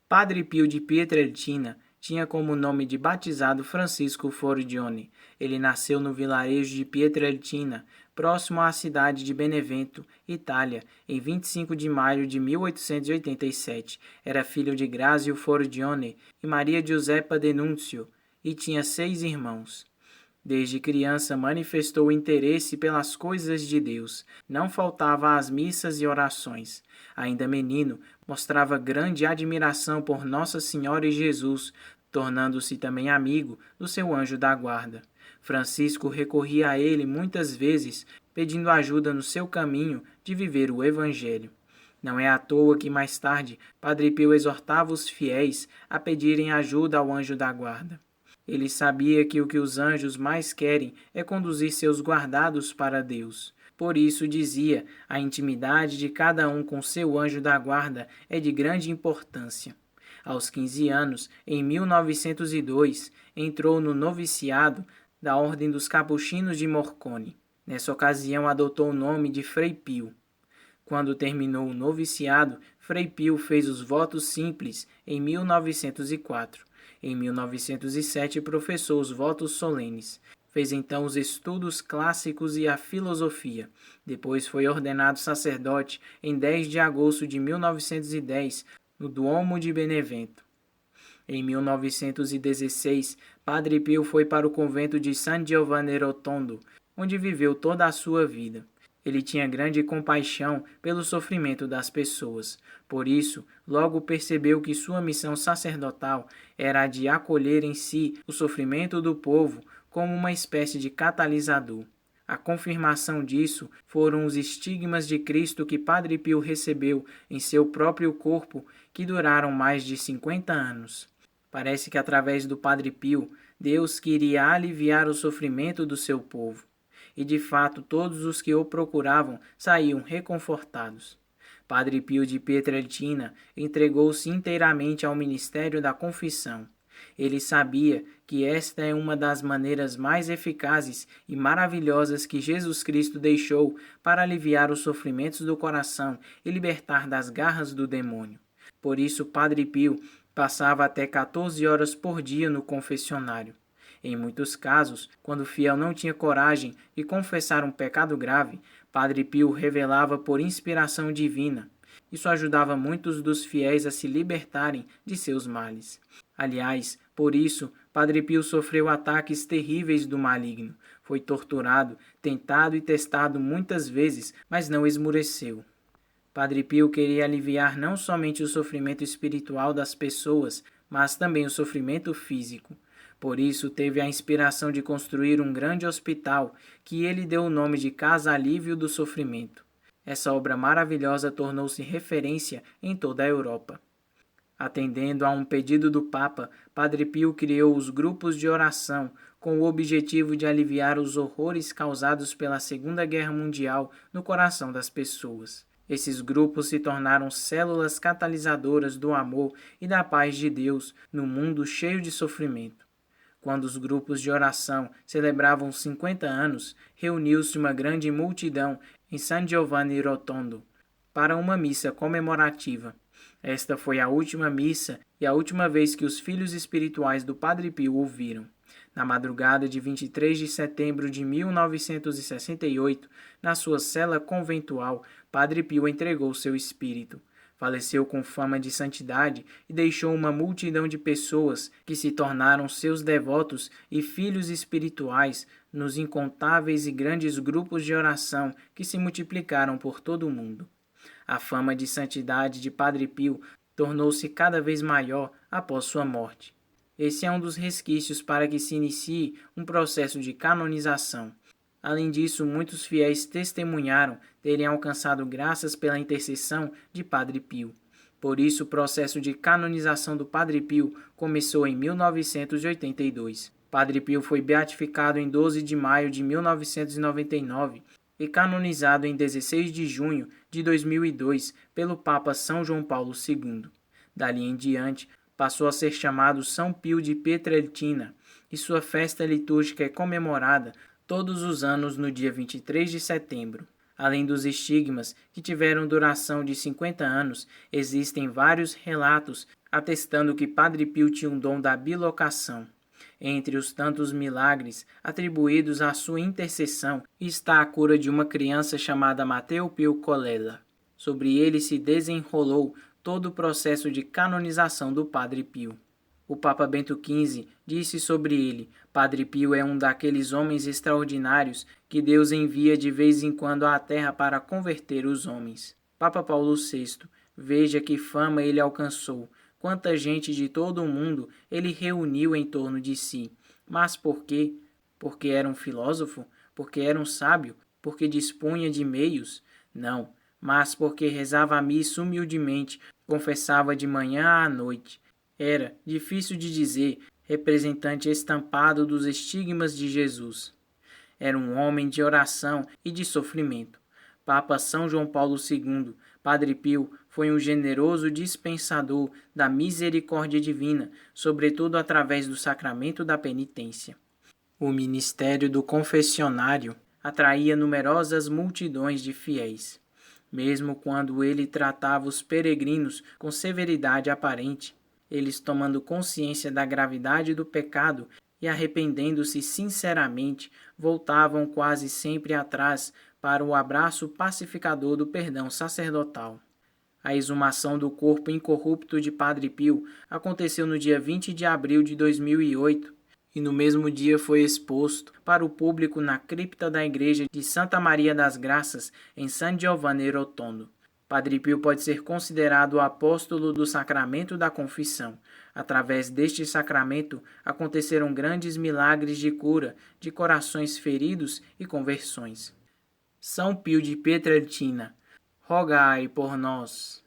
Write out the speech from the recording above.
Padre Pio de Pietrelcina tinha como nome de batizado Francisco Forgione. Ele nasceu no vilarejo de Pietrelcina, próximo à cidade de Benevento, Itália, em 25 de maio de 1887. Era filho de Grazio Forgione e Maria Giuseppa Denunzio, e tinha 6 irmãos. Desde criança manifestou interesse pelas coisas de Deus. Não faltava às missas e orações. Ainda menino, mostrava grande admiração por Nossa Senhora e Jesus, tornando-se também amigo do seu anjo da guarda. Francisco recorria a ele muitas vezes, pedindo ajuda no seu caminho de viver o Evangelho. Não é à toa que mais tarde Padre Pio exortava os fiéis a pedirem ajuda ao anjo da guarda. Ele sabia que o que os anjos mais querem é conduzir seus guardados para Deus. Por isso dizia, a intimidade de cada um com seu anjo da guarda é de grande importância. Aos 15 anos, em 1902, entrou no noviciado da Ordem dos Capuchinos de Morcone. Nessa ocasião adotou o nome de Frei Pio. Quando terminou o noviciado, Frei Pio fez os votos simples em 1904. Em 1907, professou os votos solenes. Fez então os estudos clássicos e a filosofia. Depois foi ordenado sacerdote em 10 de agosto de 1910, no Duomo de Benevento. Em 1916, Padre Pio foi para o convento de San Giovanni Rotondo, onde viveu toda a sua vida. Ele tinha grande compaixão pelo sofrimento das pessoas. Por isso, logo percebeu que sua missão sacerdotal era a de acolher em si o sofrimento do povo como uma espécie de catalisador. A confirmação disso foram os estigmas de Cristo que Padre Pio recebeu em seu próprio corpo, que duraram mais de 50 anos. Parece que através do Padre Pio, Deus queria aliviar o sofrimento do seu povo. E de fato todos os que o procuravam saíam reconfortados. Padre Pio de Pietrelcina entregou-se inteiramente ao ministério da confissão. Ele sabia que esta é uma das maneiras mais eficazes e maravilhosas que Jesus Cristo deixou para aliviar os sofrimentos do coração e libertar das garras do demônio. Por isso, Padre Pio passava até 14 horas por dia no confessionário. Em muitos casos, quando o fiel não tinha coragem de confessar um pecado grave, Padre Pio revelava por inspiração divina. Isso ajudava muitos dos fiéis a se libertarem de seus males. Aliás, por isso, Padre Pio sofreu ataques terríveis do maligno. Foi torturado, tentado e testado muitas vezes, mas não esmureceu. Padre Pio queria aliviar não somente o sofrimento espiritual das pessoas, mas também o sofrimento físico. Por isso, teve a inspiração de construir um grande hospital, que ele deu o nome de Casa Alívio do Sofrimento. Essa obra maravilhosa tornou-se referência em toda a Europa. Atendendo a um pedido do Papa, Padre Pio criou os grupos de oração, com o objetivo de aliviar os horrores causados pela Segunda Guerra Mundial no coração das pessoas. Esses grupos se tornaram células catalisadoras do amor e da paz de Deus no mundo cheio de sofrimento. Quando os grupos de oração celebravam 50 anos, reuniu-se uma grande multidão em San Giovanni Rotondo para uma missa comemorativa. Esta foi a última missa e a última vez que os filhos espirituais do Padre Pio o viram. Na madrugada de 23 de setembro de 1968, na sua cela conventual, Padre Pio entregou seu espírito. Faleceu com fama de santidade e deixou uma multidão de pessoas que se tornaram seus devotos e filhos espirituais nos incontáveis e grandes grupos de oração que se multiplicaram por todo o mundo. A fama de santidade de Padre Pio tornou-se cada vez maior após sua morte. Esse é um dos resquícios para que se inicie um processo de canonização. Além disso, muitos fiéis testemunharam terem alcançado graças pela intercessão de Padre Pio. Por isso, o processo de canonização do Padre Pio começou em 1982. Padre Pio foi beatificado em 12 de maio de 1999 e canonizado em 16 de junho de 2002 pelo Papa São João Paulo II. Dali em diante, passou a ser chamado São Pio de Pietrelcina e sua festa litúrgica é comemorada todos os anos no dia 23 de setembro. Além dos estigmas, que tiveram duração de 50 anos, existem vários relatos atestando que Padre Pio tinha um dom da bilocação. Entre os tantos milagres atribuídos à sua intercessão está a cura de uma criança chamada Mateu Pio Colella. Sobre ele se desenrolou todo o processo de canonização do Padre Pio. O Papa Bento XV disse sobre ele: Padre Pio é um daqueles homens extraordinários que Deus envia de vez em quando à terra para converter os homens. Papa Paulo VI: veja que fama ele alcançou. Quanta gente de todo o mundo ele reuniu em torno de si. Mas por quê? Porque era um filósofo? Porque era um sábio? Porque dispunha de meios? Não, mas porque rezava a missa humildemente, confessava de manhã à noite. Era, difícil de dizer, representante estampado dos estigmas de Jesus. Era um homem de oração e de sofrimento. Papa São João Paulo II, Padre Pio, foi um generoso dispensador da misericórdia divina, sobretudo através do sacramento da penitência. O ministério do confessionário atraía numerosas multidões de fiéis. Mesmo quando ele tratava os peregrinos com severidade aparente, eles, tomando consciência da gravidade do pecado e arrependendo-se sinceramente, voltavam quase sempre atrás para o abraço pacificador do perdão sacerdotal. A exumação do corpo incorrupto de Padre Pio aconteceu no dia 20 de abril de 2008 e no mesmo dia foi exposto para o público na cripta da igreja de Santa Maria das Graças, em San Giovanni Rotondo. Padre Pio pode ser considerado o apóstolo do sacramento da confissão. Através deste sacramento aconteceram grandes milagres de cura de corações feridos e conversões. São Pio de Pietrelcina, rogai por nós.